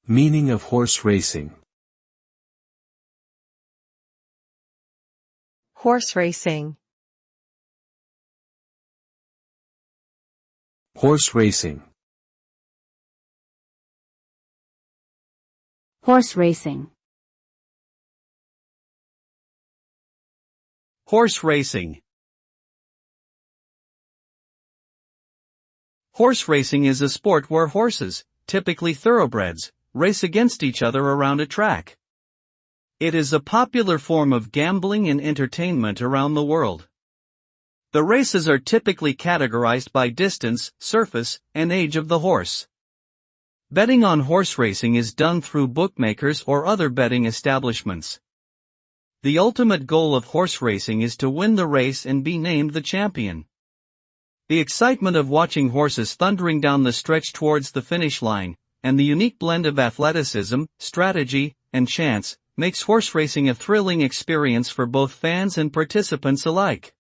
Meaning of horse racing. Horse racing. Horse racing. Horse racing. Horse racing. Horse racing is a sport where horses, typically thoroughbreds, race against each other around a track. It is a popular form of gambling and entertainment around the world. The races are typically categorized by distance, surface, and age of the horse. Betting on horse racing is done through bookmakers or other betting establishments. The ultimate goal of horse racing is to win the race and be named the champion. The excitement of watching horses thundering down the stretch towards the finish line, and the unique blend of athleticism, strategy, and chance, makes horse racing a thrilling experience for both fans and participants alike.